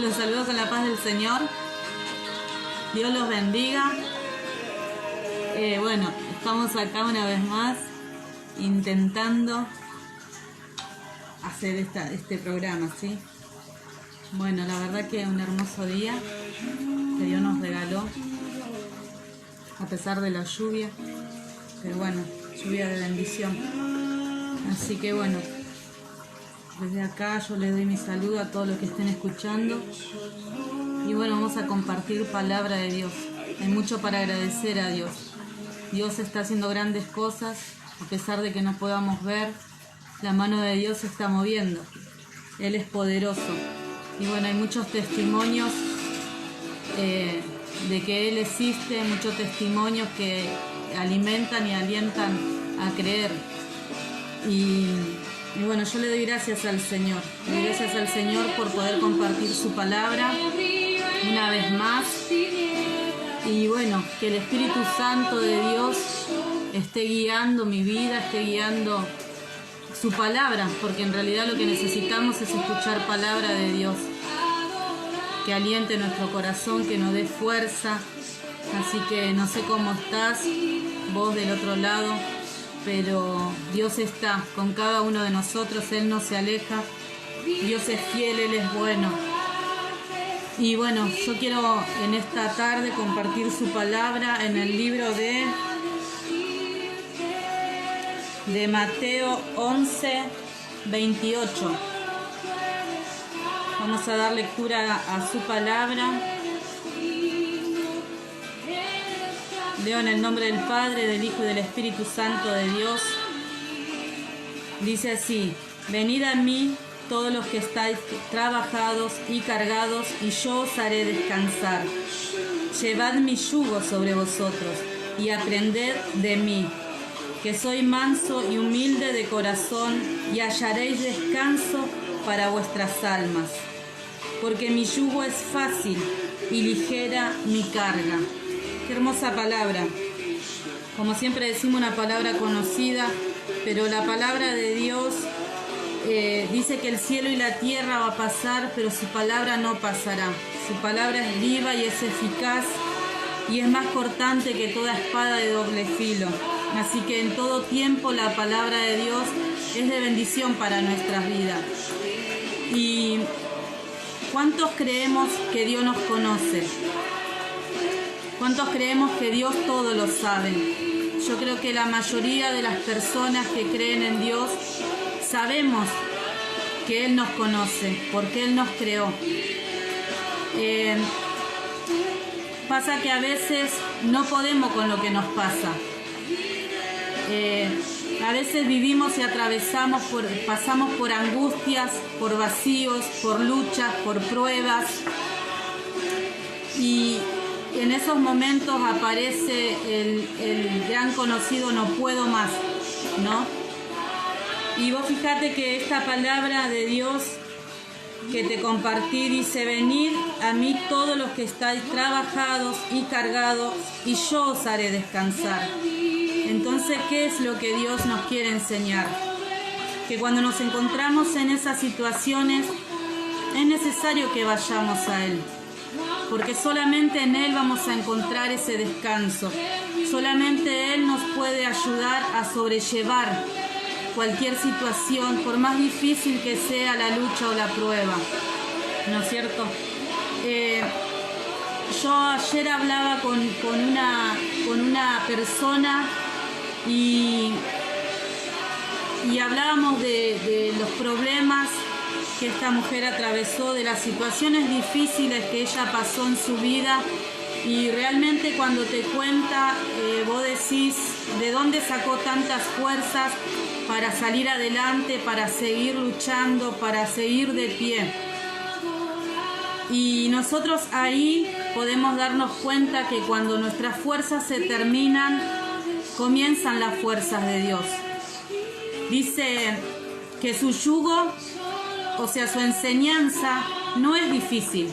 Los saludo con la paz del Señor. Dios los bendiga. Bueno, estamos acá una vez más intentando hacer este programa, ¿sí? Bueno, la verdad que un hermoso día que Dios nos regaló, a pesar de la lluvia, pero bueno, lluvia de bendición. Así que bueno, desde acá yo les doy mi saludo a todos los que estén escuchando. Y bueno, vamos a compartir palabra de Dios. Hay mucho para agradecer a Dios. Dios está haciendo grandes cosas, a pesar de que no podamos ver. La mano de Dios se está moviendo. Él es poderoso. Y bueno, hay muchos testimonios de que Él existe, muchos testimonios que alimentan y alientan a creer. Y bueno, yo le doy gracias al Señor. Le doy gracias al Señor por poder compartir su palabra una vez más. Y bueno, que el Espíritu Santo de Dios esté guiando mi vida, esté guiando su palabra, porque en realidad lo que necesitamos es escuchar palabra de Dios, que aliente nuestro corazón, que nos dé fuerza. Así que no sé cómo estás, vos del otro lado, pero Dios está con cada uno de nosotros, Él no se aleja, Dios es fiel, Él es bueno. Y bueno, yo quiero en esta tarde compartir su palabra en el libro de Mateo 11:28. Vamos a dar lectura a su palabra. Leo en el nombre del Padre, del Hijo y del Espíritu Santo de Dios. Dice así: venid a mí todos los que estáis trabajados y cargados, y yo os haré descansar. Llevad mi yugo sobre vosotros y aprended de mí, que soy manso y humilde de corazón, y hallaréis descanso para vuestras almas. Porque mi yugo es fácil y ligera mi carga. Qué hermosa palabra. Como siempre decimos, una palabra conocida, pero la palabra de Dios dice que el cielo y la tierra va a pasar, pero su palabra no pasará. Su palabra es viva y es eficaz y es más cortante que toda espada de doble filo. Así que en todo tiempo la palabra de Dios es de bendición para nuestras vidas. ¿Y cuántos creemos que Dios nos conoce? ¿Cuántos creemos que Dios todo lo sabe? Yo creo que la mayoría de las personas que creen en Dios sabemos que Él nos conoce, porque Él nos creó. Pasa que a veces no podemos con lo que nos pasa. A veces vivimos y pasamos por angustias, por vacíos, por luchas, por pruebas. Y en esos momentos aparece el gran conocido no puedo más, ¿no? Y vos fíjate que esta palabra de Dios que te compartí dice: venid a mí todos los que estáis trabajados y cargados, y yo os haré descansar. Entonces, ¿qué es lo que Dios nos quiere enseñar? Que cuando nos encontramos en esas situaciones es necesario que vayamos a Él, porque solamente en Él vamos a encontrar ese descanso. Solamente Él nos puede ayudar a sobrellevar cualquier situación, por más difícil que sea la lucha o la prueba, ¿no es cierto? Yo ayer hablaba con una persona y hablábamos de los problemas que esta mujer atravesó, de las situaciones difíciles que ella pasó en su vida. Y realmente cuando te cuenta, vos decís, ¿de dónde sacó tantas fuerzas para salir adelante, para seguir luchando, para seguir de pie? Y nosotros ahí podemos darnos cuenta que cuando nuestras fuerzas se terminan, comienzan las fuerzas de Dios. Dice que su yugo, o sea, su enseñanza, no es difícil.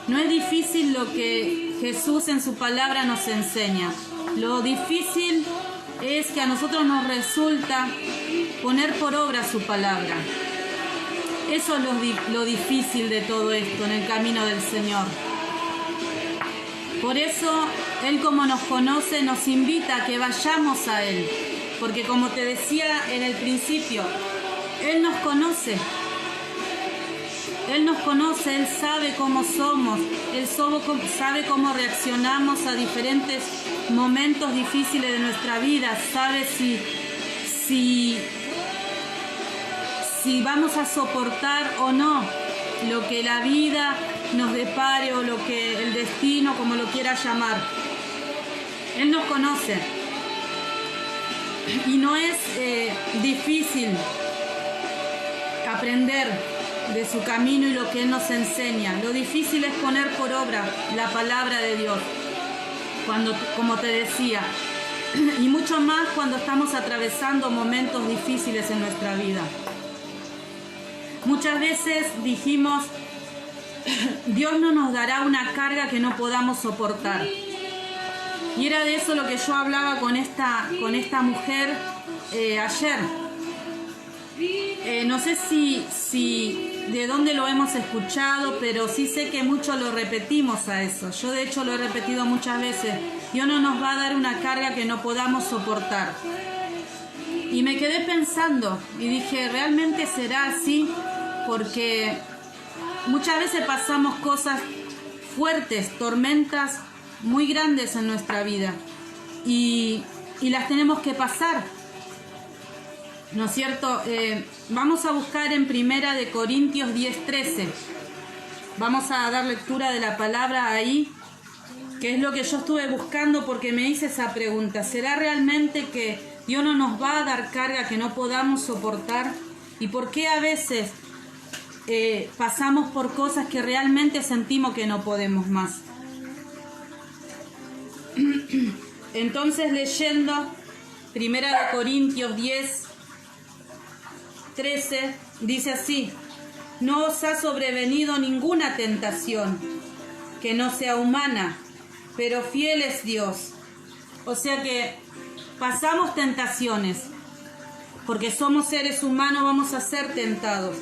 No es difícil lo que Jesús en su palabra nos enseña. Lo difícil es que a nosotros nos resulta poner por obra su palabra. Eso es lo difícil de todo esto en el camino del Señor. Por eso Él, como nos conoce, nos invita a que vayamos a Él. Porque como te decía en el principio, Él nos conoce. Él nos conoce, Él sabe cómo somos, Él sabe cómo reaccionamos a diferentes momentos difíciles de nuestra vida, sabe si vamos a soportar o no lo que la vida nos depare o lo que el destino, como lo quiera llamar. Él nos conoce y no es difícil aprender de su camino y lo que Él nos enseña. Lo difícil es poner por obra la palabra de Dios, como te decía, y mucho más cuando estamos atravesando momentos difíciles en nuestra vida. Muchas veces dijimos, Dios no nos dará una carga que no podamos soportar. Y era de eso lo que yo hablaba con esta mujer ayer. No sé si de dónde lo hemos escuchado, pero sí sé que mucho lo repetimos a eso. Yo de hecho lo he repetido muchas veces. Dios no nos va a dar una carga que no podamos soportar. Y me quedé pensando y dije, ¿realmente será así? Porque muchas veces pasamos cosas fuertes, tormentas muy grandes en nuestra vida y las tenemos que pasar, ¿no es cierto? Vamos a buscar en 1 Corintios 10:13. Vamos a dar lectura de la palabra ahí, que es lo que yo estuve buscando porque me hice esa pregunta. ¿Será realmente que Dios no nos va a dar carga que no podamos soportar? ¿Y por qué a veces pasamos por cosas que realmente sentimos que no podemos más? Entonces, leyendo 1 Corintios 10:13, dice así: no os ha sobrevenido ninguna tentación que no sea humana, pero fiel es Dios. O sea que pasamos tentaciones, porque somos seres humanos, vamos a ser tentados.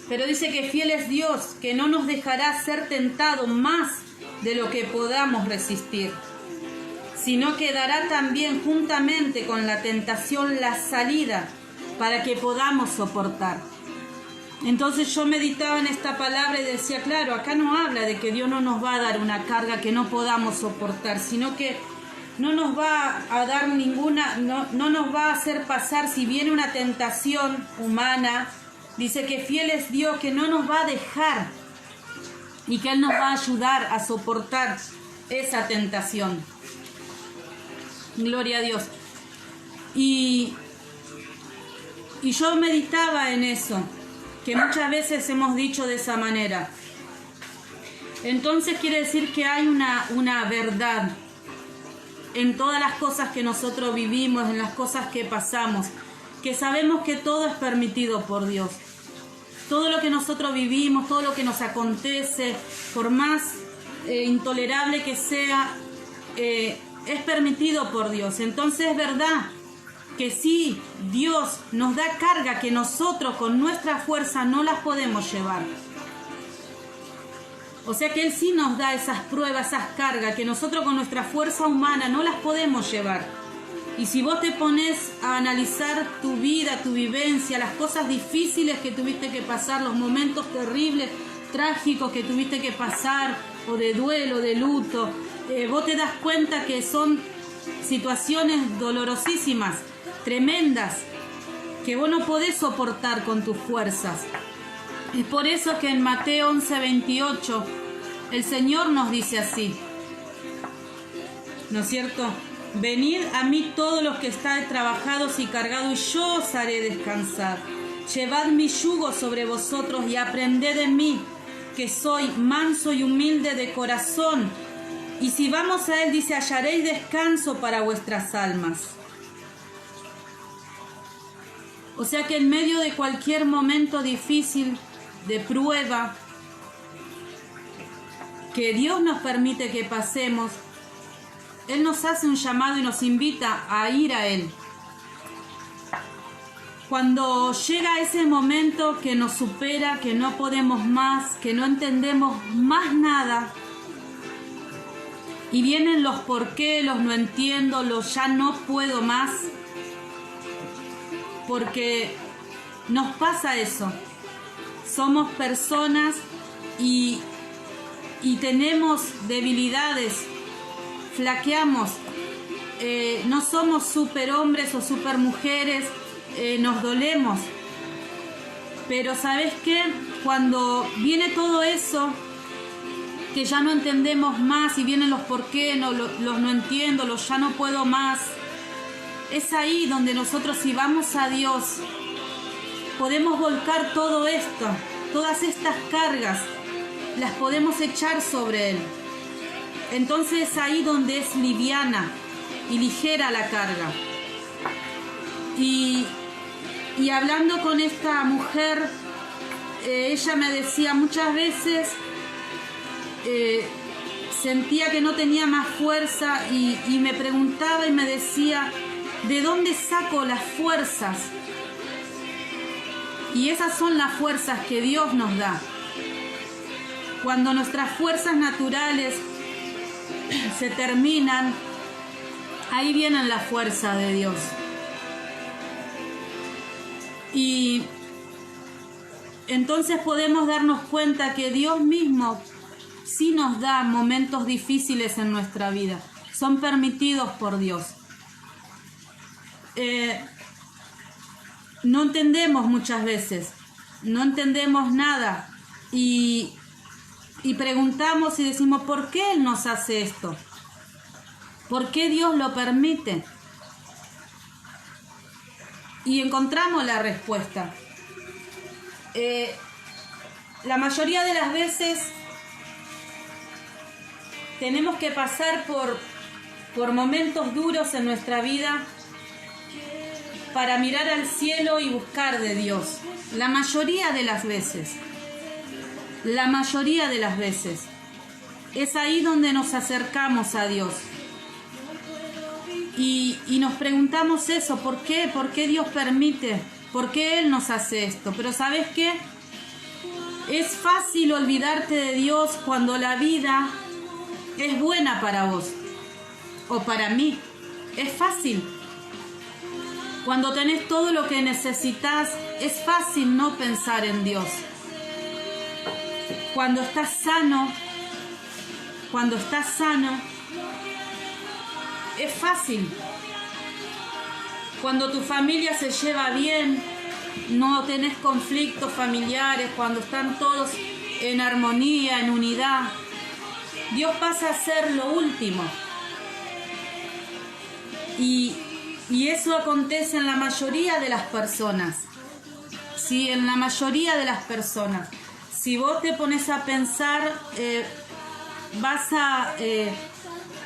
Pero dice que fiel es Dios, que no nos dejará ser tentados más de lo que podamos resistir, sino que dará también juntamente con la tentación la salida para que podamos soportar. Entonces yo meditaba en esta palabra y decía, claro, acá no habla de que Dios no nos va a dar una carga que no podamos soportar, sino que no nos va a dar ninguna, no nos va a hacer pasar si viene una tentación humana. Dice que fiel es Dios, que no nos va a dejar y que Él nos va a ayudar a soportar esa tentación. Gloria a Dios. Y yo meditaba en eso, que muchas veces hemos dicho de esa manera. Entonces quiere decir que hay una verdad en todas las cosas que nosotros vivimos, en las cosas que pasamos, que sabemos que todo es permitido por Dios. Todo lo que nosotros vivimos, todo lo que nos acontece, por más intolerable que sea, es permitido por Dios. Entonces es verdad que sí, Dios nos da carga que nosotros con nuestra fuerza no las podemos llevar. O sea que Él sí nos da esas pruebas, esas cargas que nosotros con nuestra fuerza humana no las podemos llevar. Y si vos te pones a analizar tu vida, tu vivencia, las cosas difíciles que tuviste que pasar, los momentos terribles, trágicos que tuviste que pasar, o de duelo, de luto, vos te das cuenta que son situaciones dolorosísimas, tremendas, que vos no podés soportar con tus fuerzas. Es por eso que en Mateo 11:28 el Señor nos dice así, ¿no es cierto? Venid a mí todos los que estáis trabajados y cargados, y yo os haré descansar. Llevad mi yugo sobre vosotros y aprended de mí, que soy manso y humilde de corazón. Y si vamos a Él, dice, hallaréis descanso para vuestras almas. O sea que en medio de cualquier momento difícil, de prueba, que Dios nos permite que pasemos, Él nos hace un llamado y nos invita a ir a Él. Cuando llega ese momento que nos supera, que no podemos más, que no entendemos más nada, y vienen los por qué, los no entiendo, los ya no puedo más, porque nos pasa eso. Somos personas y tenemos debilidades, flaqueamos, no somos superhombres o supermujeres, nos dolemos. Pero ¿sabes qué? Cuando viene todo eso, que ya no entendemos más y vienen los por qué, los no entiendo, los ya no puedo más, es ahí donde nosotros, si vamos a Dios, podemos volcar todo esto, todas estas cargas, las podemos echar sobre Él. Entonces es ahí donde es liviana y ligera la carga. Y hablando con esta mujer, ella me decía muchas veces, sentía que no tenía más fuerza y me preguntaba y me decía, ¿de dónde saco las fuerzas? Y esas son las fuerzas que Dios nos da. Cuando nuestras fuerzas naturales se terminan, ahí vienen las fuerzas de Dios. Y entonces podemos darnos cuenta que Dios mismo sí nos da momentos difíciles en nuestra vida. Son permitidos por Dios. No entendemos muchas veces, no entendemos nada y preguntamos y decimos, ¿por qué Él nos hace esto? ¿Por qué Dios lo permite? Y encontramos la respuesta. La mayoría de las veces tenemos que pasar por momentos duros en nuestra vida para mirar al cielo y buscar de Dios. La mayoría de las veces. La mayoría de las veces. Es ahí donde nos acercamos a Dios. Y nos preguntamos eso, ¿por qué? ¿Por qué Dios permite? ¿Por qué Él nos hace esto? Pero ¿sabes qué? Es fácil olvidarte de Dios cuando la vida es buena para vos o para mí. Es fácil. Cuando tenés todo lo que necesitas, es fácil no pensar en Dios. Cuando estás sano, es fácil. Cuando tu familia se lleva bien, no tenés conflictos familiares, cuando están todos en armonía, en unidad, Dios pasa a ser lo último. Y eso acontece en la mayoría de las personas. Sí, en la mayoría de las personas. Si vos te pones a pensar, vas a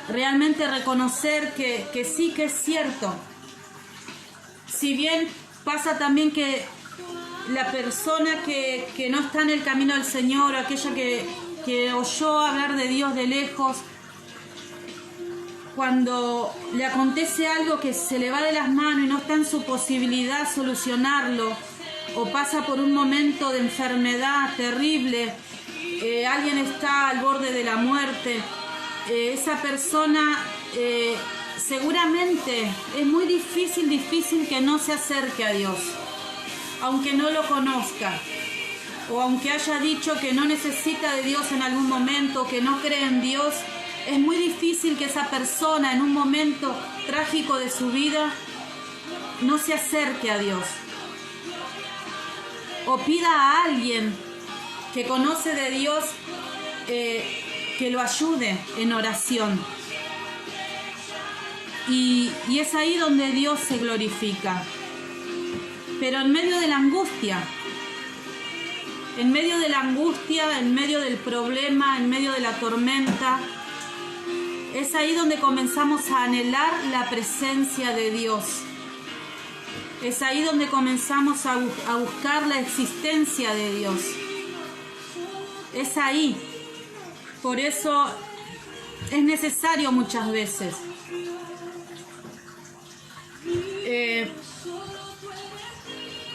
realmente reconocer que sí, que es cierto. Si bien pasa también que la persona que no está en el camino del Señor, aquella que oyó hablar de Dios de lejos, cuando le acontece algo que se le va de las manos y no está en su posibilidad solucionarlo, o pasa por un momento de enfermedad terrible, alguien está al borde de la muerte, esa persona seguramente es muy difícil que no se acerque a Dios, aunque no lo conozca, o aunque haya dicho que no necesita de Dios en algún momento, que no cree en Dios. Es muy difícil que esa persona en un momento trágico de su vida no se acerque a Dios. O pida a alguien que conoce de Dios que lo ayude en oración. Y es ahí donde Dios se glorifica. Pero en medio de la angustia, en medio del problema, en medio de la tormenta, es ahí donde comenzamos a anhelar la presencia de Dios. Es ahí donde comenzamos a buscar la existencia de Dios. Es ahí. Por eso es necesario muchas veces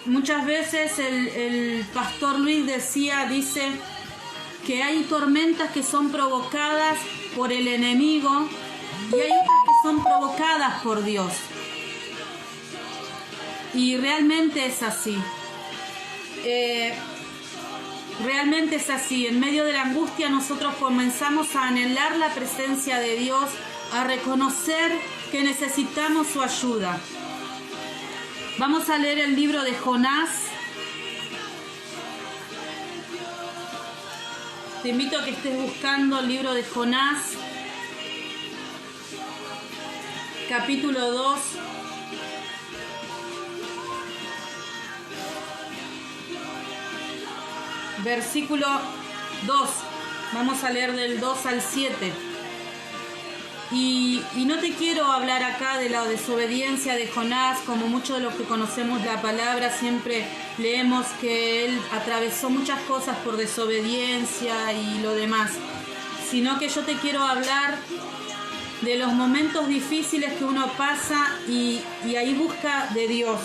muchas veces el pastor Luis dice que hay tormentas que son provocadas por el enemigo y hay otras que son provocadas por Dios. Y realmente es así. Realmente es así. En medio de la angustia nosotros comenzamos a anhelar la presencia de Dios, a reconocer que necesitamos su ayuda. Vamos a leer el libro de Jonás. Te invito a que estés buscando el libro de Jonás, capítulo 2. Versículo 2. Vamos a leer del 2 al 7. Y no te quiero hablar acá de la desobediencia de Jonás, como muchos de los que conocemos la palabra siempre leemos que él atravesó muchas cosas por desobediencia y lo demás, sino que yo te quiero hablar de los momentos difíciles que uno pasa y ahí busca de Dios.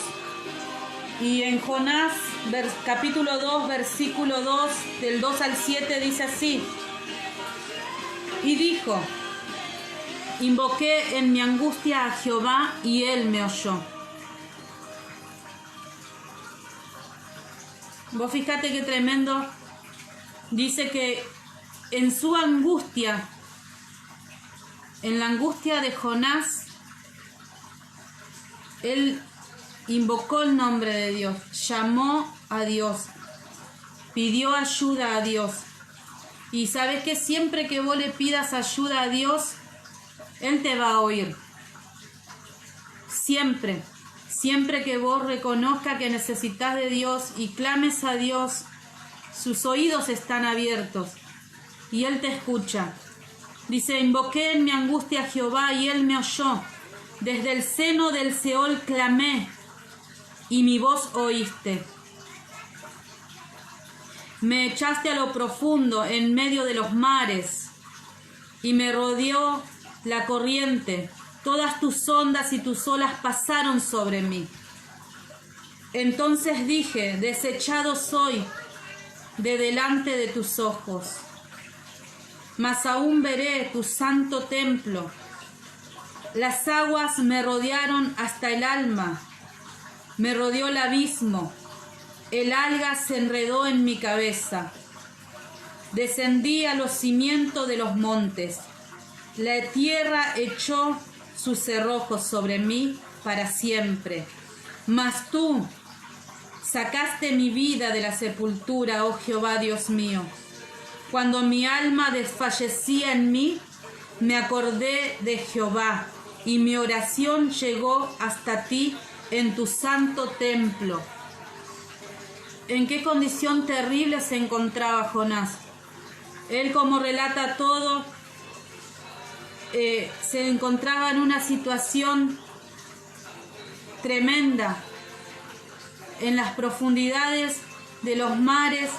Y en Jonás, capítulo 2, versículo 2, del 2 al 7, dice así: y dijo: invoqué en mi angustia a Jehová y él me oyó. Vos fíjate qué tremendo. Dice que en su angustia, en la angustia de Jonás, él invocó el nombre de Dios, llamó a Dios, pidió ayuda a Dios. Y sabes que siempre que vos le pidas ayuda a Dios, Él te va a oír. Siempre, siempre que vos reconozcas que necesitas de Dios y clames a Dios, sus oídos están abiertos y Él te escucha. Dice: invoqué en mi angustia a Jehová y Él me oyó. Desde el seno del Seol clamé y mi voz oíste. Me echaste a lo profundo en medio de los mares y me rodeó la corriente. Todas tus ondas y tus olas pasaron sobre mí. Entonces dije: desechado soy de delante de tus ojos, mas aún veré tu santo templo. Las aguas me rodearon hasta el alma, me rodeó el abismo, el alga se enredó en mi cabeza. Descendí a los cimientos de los montes, la tierra echó sus cerrojos sobre mí para siempre. Mas tú sacaste mi vida de la sepultura, oh Jehová Dios mío. Cuando mi alma desfallecía en mí, me acordé de Jehová, y mi oración llegó hasta ti en tu santo templo. ¿En qué condición terrible se encontraba Jonás? Él, como relata todo, se encontraba en una situación tremenda, en las profundidades de los mares,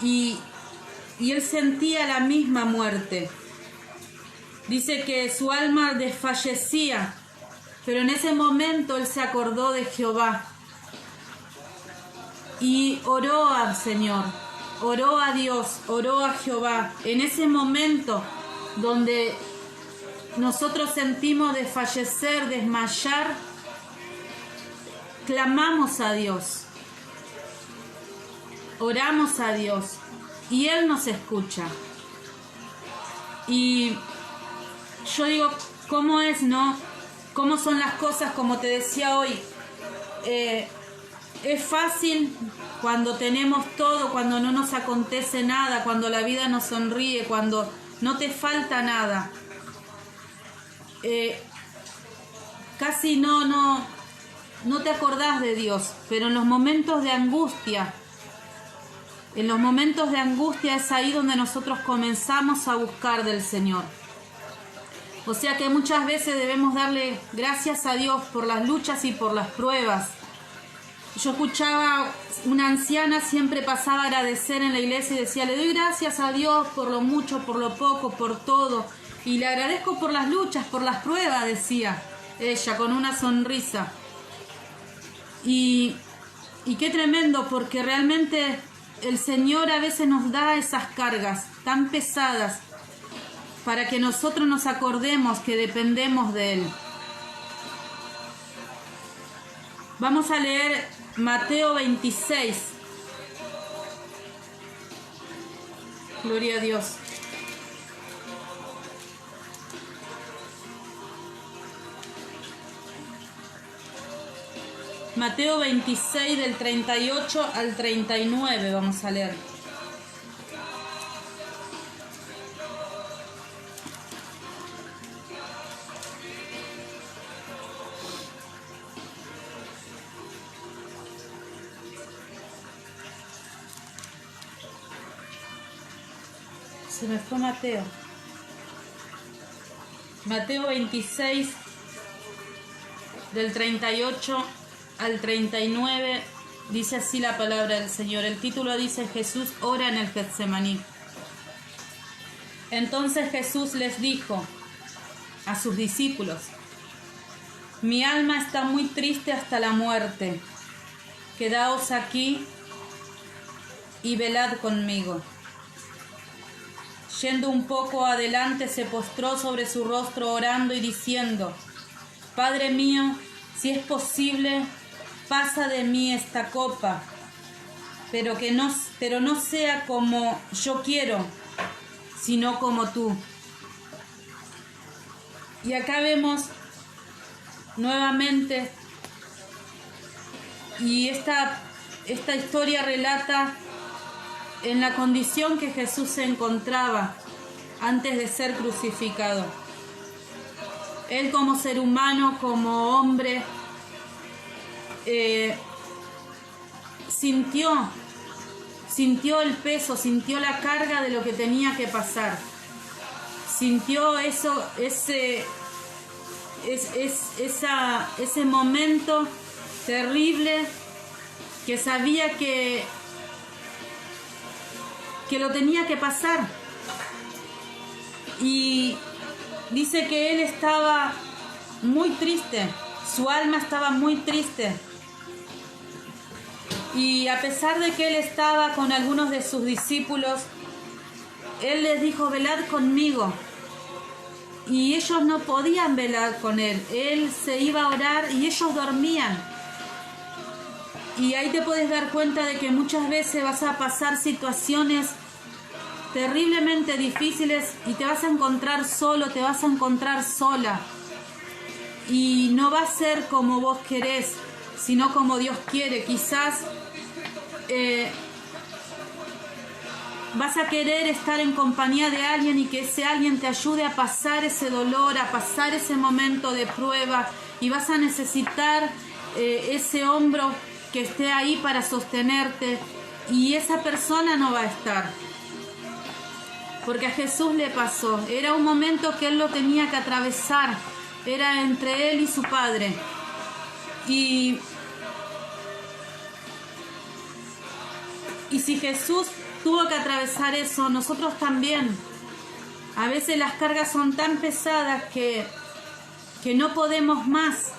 y él sentía la misma muerte. Dice que su alma desfallecía, pero en ese momento él se acordó de Jehová y oró al Señor, oró a Dios, oró a Jehová. En ese momento donde nosotros sentimos desfallecer, desmayar, clamamos a Dios, oramos a Dios y Él nos escucha. Y yo digo, ¿cómo es, no? ¿Cómo son las cosas? Como te decía hoy, es fácil cuando tenemos todo, cuando no nos acontece nada, cuando la vida nos sonríe, cuando no te falta nada. Casi no te acordás de Dios, pero en los momentos de angustia, es ahí donde nosotros comenzamos a buscar del Señor. O sea que muchas veces debemos darle gracias a Dios por las luchas y por las pruebas. Yo escuchaba una anciana, siempre pasaba a agradecer en la iglesia y decía: le doy gracias a Dios por lo mucho, por lo poco, por todo. Y le agradezco por las luchas, por las pruebas, decía ella con una sonrisa. Y Y qué tremendo, porque realmente el Señor a veces nos da esas cargas tan pesadas para que nosotros nos acordemos que dependemos de Él. Vamos a leer Mateo 26. Gloria a Dios. Mateo 26 del 38 al 39 vamos a leer. Se me fue Mateo. Mateo 26 del 38 al 39 dice así la palabra del Señor. El título dice: Jesús ora en el Getsemaní. Entonces Jesús les dijo a sus discípulos: mi alma está muy triste hasta la muerte. Quedaos aquí y velad conmigo. Yendo un poco adelante, se postró sobre su rostro orando y diciendo: Padre mío, si es posible, pasa de mí esta copa, pero no sea como yo quiero, sino como tú. Y acá vemos nuevamente, y esta historia relata en la condición que Jesús se encontraba antes de ser crucificado. Él como ser humano, como hombre, sintió el peso, sintió la carga de lo que tenía que pasar. Sintió ese momento terrible que sabía que lo tenía que pasar. Y dice que él estaba muy triste, su alma estaba muy triste. Y a pesar de que él estaba con algunos de sus discípulos, él les dijo: velad conmigo. Y ellos no podían velar con él. Él se iba a orar y ellos dormían. Y ahí te puedes dar cuenta de que muchas veces vas a pasar situaciones terriblemente difíciles y te vas a encontrar solo, te vas a encontrar sola. Y no va a ser como vos querés, sino como Dios quiere. Quizás vas a querer estar en compañía de alguien y que ese alguien te ayude a pasar ese dolor, a pasar ese momento de prueba, y vas a necesitar ese hombro que esté ahí para sostenerte, y esa persona no va a estar. Porque a Jesús le pasó, era un momento que él lo tenía que atravesar, era entre él y su Padre. Y si Jesús tuvo que atravesar eso, nosotros también. A veces las cargas son tan pesadas que no podemos más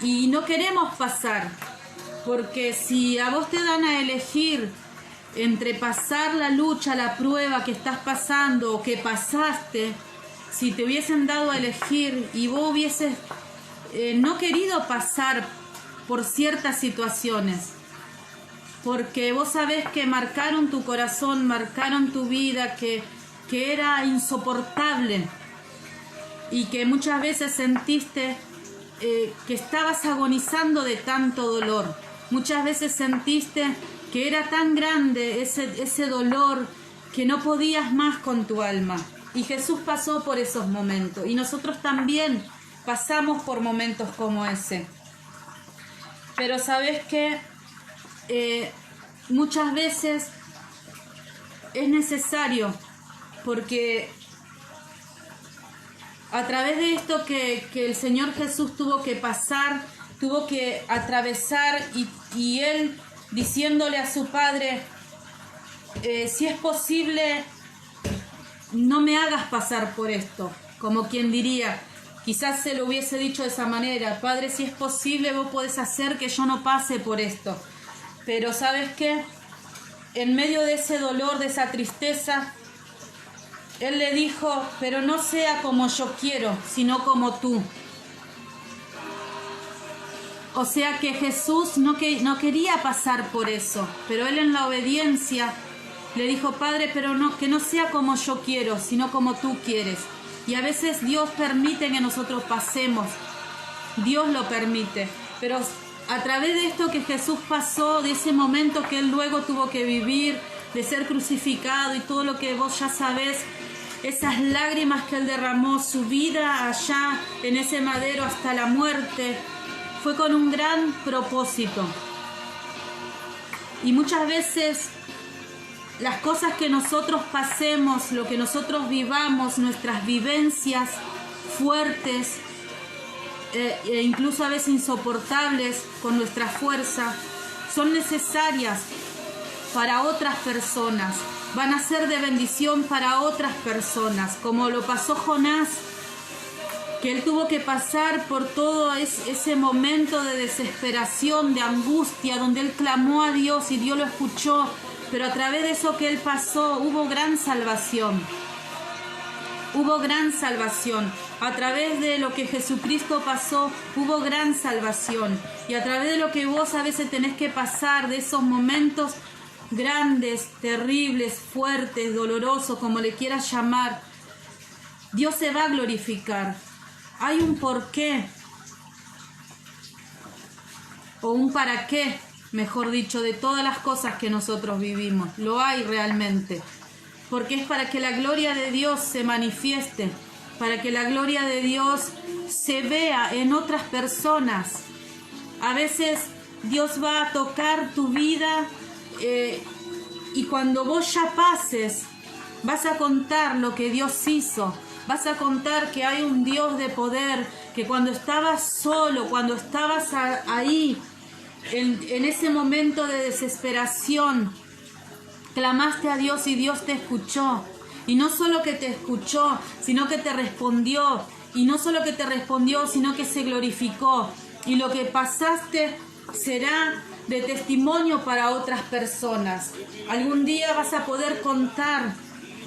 y no queremos pasar. Porque si a vos te dan a elegir entre pasar la lucha, la prueba que estás pasando o que pasaste, si te hubiesen dado a elegir y vos hubieses no querido pasar por ciertas situaciones, porque vos sabés que marcaron tu corazón, marcaron tu vida, que era insoportable y que muchas veces sentiste que estabas agonizando de tanto dolor. Muchas veces sentiste que era tan grande ese dolor que no podías más con tu alma. Y Jesús pasó por esos momentos. Y nosotros también pasamos por momentos como ese. Pero ¿sabes qué? Muchas veces es necesario, porque a través de esto que el Señor Jesús tuvo que pasar, tuvo que atravesar, y Él diciéndole a su Padre: si es posible, no me hagas pasar por esto, como quien diría, Quizás se lo hubiese dicho de esa manera: Padre, si es posible, vos podés hacer que yo no pase por esto. Pero ¿sabes qué? En medio de ese dolor, de esa tristeza, Él le dijo: pero no sea como yo quiero, sino como tú. O sea que Jesús no quería pasar por eso, pero Él en la obediencia le dijo: Padre, pero no, que no sea como yo quiero, sino como tú quieres. Y a veces Dios permite que nosotros pasemos, Dios lo permite, pero a través de esto que Jesús pasó, de ese momento que Él luego tuvo que vivir, de ser crucificado y todo lo que vos ya sabés, esas lágrimas que Él derramó, su vida allá en ese madero hasta la muerte, fue con un gran propósito. Y muchas veces las cosas que nosotros pasemos, lo que nosotros vivamos, nuestras vivencias fuertes, e incluso a veces insoportables con nuestra fuerza, son necesarias para otras personas, van a ser de bendición para otras personas, como lo pasó Jonás, que él tuvo que pasar por todo ese momento de desesperación, de angustia, donde él clamó a Dios y Dios lo escuchó, pero a través de eso que él pasó hubo gran salvación. Hubo gran salvación. A través de lo que Jesucristo pasó, hubo gran salvación. Y a través de lo que vos a veces tenés que pasar, de esos momentos grandes, terribles, fuertes, dolorosos, como le quieras llamar, Dios se va a glorificar. Hay un porqué, o un para qué, mejor dicho, de todas las cosas que nosotros vivimos. Lo hay realmente. Porque es para que la gloria de Dios se manifieste, para que la gloria de Dios se vea en otras personas. A veces Dios va a tocar tu vida y cuando vos ya pases, vas a contar lo que Dios hizo. Vas a contar que hay un Dios de poder, que cuando estabas solo, cuando estabas ahí, en ese momento de desesperación, clamaste a Dios y Dios te escuchó. Y no solo que te escuchó, sino que te respondió. Y no solo que te respondió, sino que se glorificó. Y lo que pasaste será de testimonio para otras personas. Algún día vas a poder contar,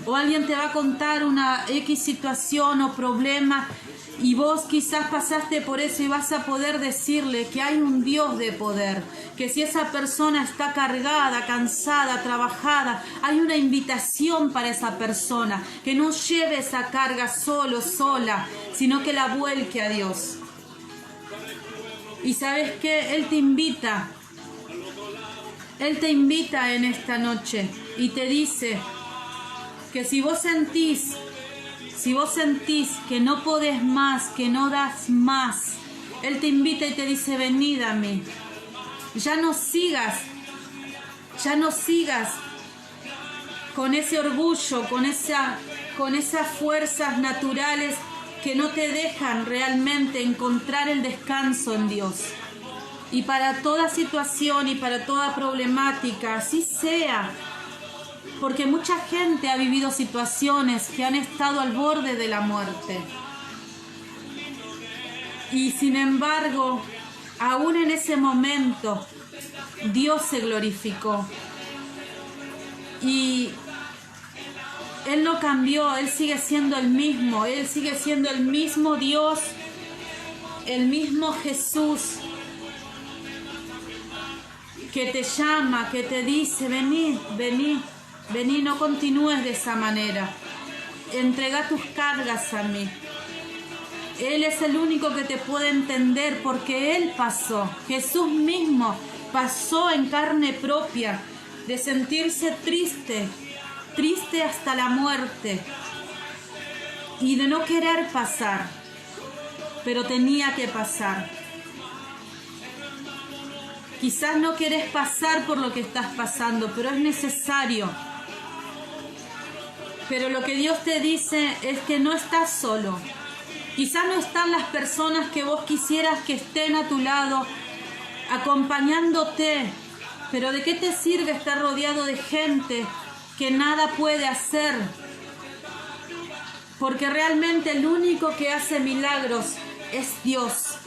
o alguien te va a contar una X situación o problema, y vos quizás pasaste por eso y vas a poder decirle que hay un Dios de poder, que si esa persona está cargada, cansada, trabajada, hay una invitación para esa persona, que no lleve esa carga solo, sola, sino que la vuelque a Dios. Y ¿sabes qué? Él te invita en esta noche y te dice que si vos sentís que no podés más, que no das más, Él te invita y te dice: venid a mí. Ya no sigas con ese orgullo, con esas fuerzas naturales que no te dejan realmente encontrar el descanso en Dios. Y para toda situación y para toda problemática, así sea, porque mucha gente ha vivido situaciones que han estado al borde de la muerte. Y sin embargo, aún en ese momento, Dios se glorificó. Y Él no cambió, Él sigue siendo el mismo. Él sigue siendo el mismo Dios, el mismo Jesús, que te llama, que te dice: vení, vení. Vení, no continúes de esa manera. Entrega tus cargas a mí. Él es el único que te puede entender, porque Él pasó. Jesús mismo pasó en carne propia de sentirse triste hasta la muerte, y de no querer pasar, pero tenía que pasar. Quizás no querés pasar por lo que estás pasando, pero es necesario. Pero lo que Dios te dice es que no estás solo. Quizás no están las personas que vos quisieras que estén a tu lado, acompañándote. Pero ¿de qué te sirve estar rodeado de gente que nada puede hacer porque realmente el único que hace milagros es Dios.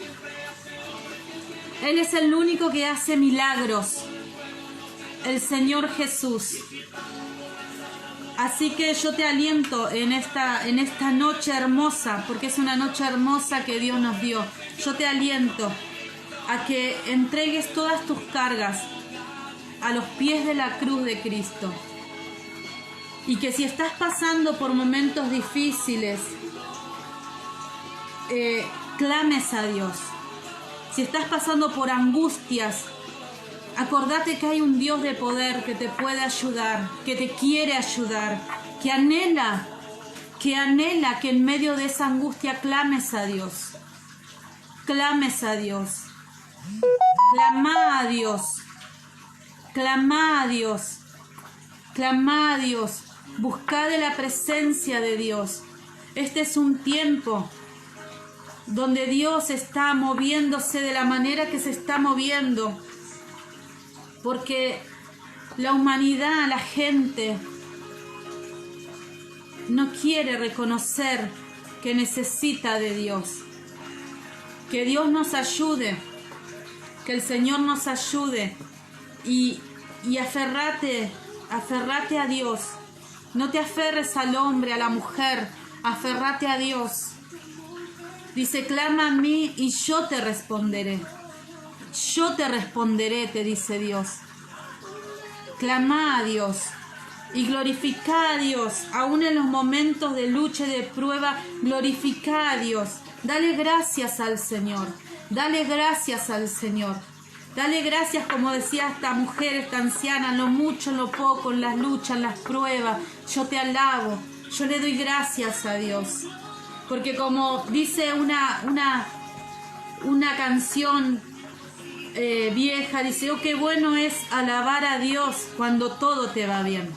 Él es el único que hace milagros, el Señor Jesús. Así que yo te aliento en esta noche hermosa, porque es una noche hermosa que Dios nos dio. Yo te aliento a que entregues todas tus cargas a los pies de la cruz de Cristo. Y que si estás pasando por momentos difíciles, clames a Dios. Si estás pasando por angustias, acordate que hay un Dios de poder que te puede ayudar, que te quiere ayudar, que anhela que en medio de esa angustia clames a Dios. Clames a Dios. Clama a Dios. Clama a Dios. Clama a Dios. Busca de la presencia de Dios. Este es un tiempo donde Dios está moviéndose de la manera que se está moviendo. Porque la humanidad, la gente, no quiere reconocer que necesita de Dios. Que Dios nos ayude, que el Señor nos ayude y aférrate a Dios. No te aferres al hombre, a la mujer, aférrate a Dios. Dice, clama a mí y yo te responderé. Yo te responderé, te dice Dios. Clama a Dios y glorifica a Dios. Aún en los momentos de lucha y de prueba, glorifica a Dios. Dale gracias al Señor. Dale gracias al Señor. Dale gracias, como decía esta mujer, esta anciana, en lo mucho, en lo poco, en las luchas, en las pruebas. Yo te alabo. Yo le doy gracias a Dios. Porque como dice una canción vieja, dice, oh, qué bueno es alabar a Dios cuando todo te va bien.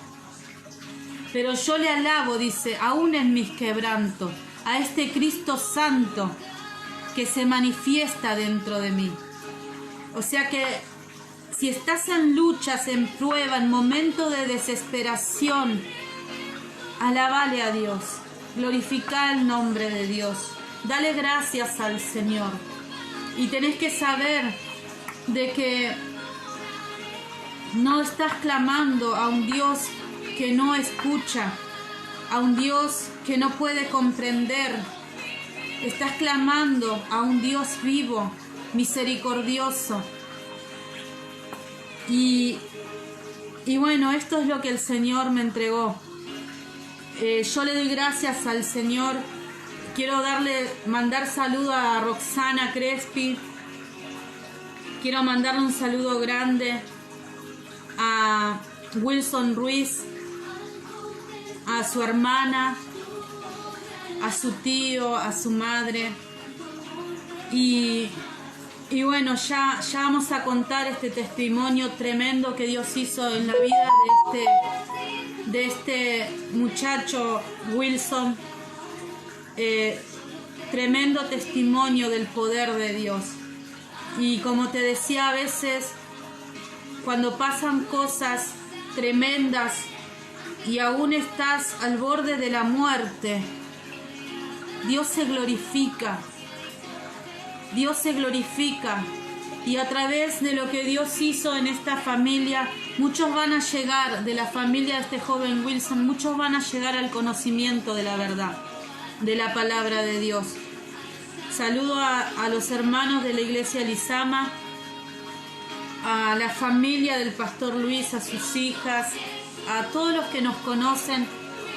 Pero yo le alabo, dice, aún en mis quebrantos, a este Cristo Santo que se manifiesta dentro de mí. O sea que si estás en luchas, en prueba, en momentos de desesperación, alabale a Dios, glorifica el nombre de Dios, dale gracias al Señor. Y tenés que saber de que no estás clamando a un Dios que no escucha, a un Dios que no puede comprender. Estás clamando a un Dios vivo, misericordioso. Y bueno, esto es lo que el Señor me entregó. Yo le doy gracias al Señor. Quiero mandar saludo a Roxana Crespi. Quiero mandarle un saludo grande a Wilson Ruiz, a su hermana, a su tío, a su madre. Y bueno, ya vamos a contar este testimonio tremendo que Dios hizo en la vida de este muchacho Wilson. Tremendo testimonio del poder de Dios. Y como te decía, a veces cuando pasan cosas tremendas y aún estás al borde de la muerte, Dios se glorifica. Dios se glorifica. Y a través de lo que Dios hizo en esta familia, muchos van a llegar, de la familia de este joven Wilson, muchos van a llegar al conocimiento de la verdad, de la palabra de Dios. Saludo a los hermanos de la iglesia Lizama, a la familia del pastor Luis, a sus hijas, a todos los que nos conocen.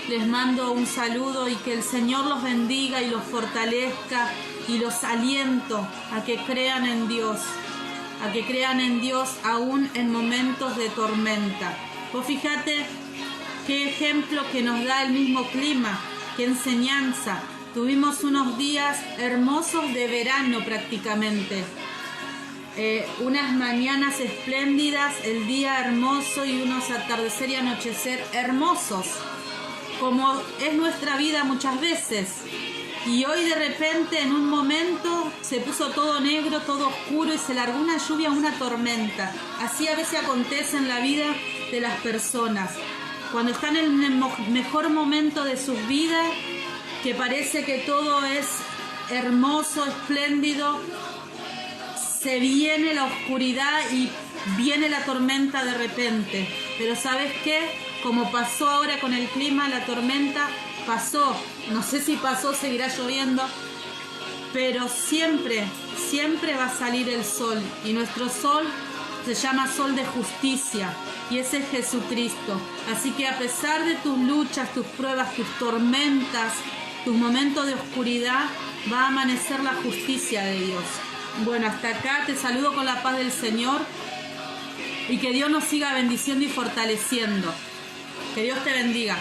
Les mando un saludo y que el Señor los bendiga y los fortalezca y los aliento a que crean en Dios, aún en momentos de tormenta. Vos fíjate qué ejemplo que nos da el mismo clima, qué enseñanza. Tuvimos unos días hermosos de verano prácticamente, unas mañanas espléndidas, el día hermoso y unos atardecer y anochecer hermosos, como es nuestra vida muchas veces. Y hoy de repente en un momento se puso todo negro, todo oscuro y se largó una lluvia, una tormenta. Así a veces acontece en la vida de las personas. Cuando están en el mejor momento de sus vidas, que parece que todo es hermoso, espléndido, se viene la oscuridad y viene la tormenta de repente. Pero ¿sabes qué? Como pasó ahora con el clima, la tormenta pasó. No sé si pasó, seguirá lloviendo, pero siempre, siempre va a salir el sol. Y nuestro sol se llama sol de justicia y ese es Jesucristo. Así que a pesar de tus luchas, tus pruebas, tus tormentas, tus momentos de oscuridad, va a amanecer la justicia de Dios. Bueno, hasta acá te saludo con la paz del Señor y que Dios nos siga bendiciendo y fortaleciendo. Que Dios te bendiga.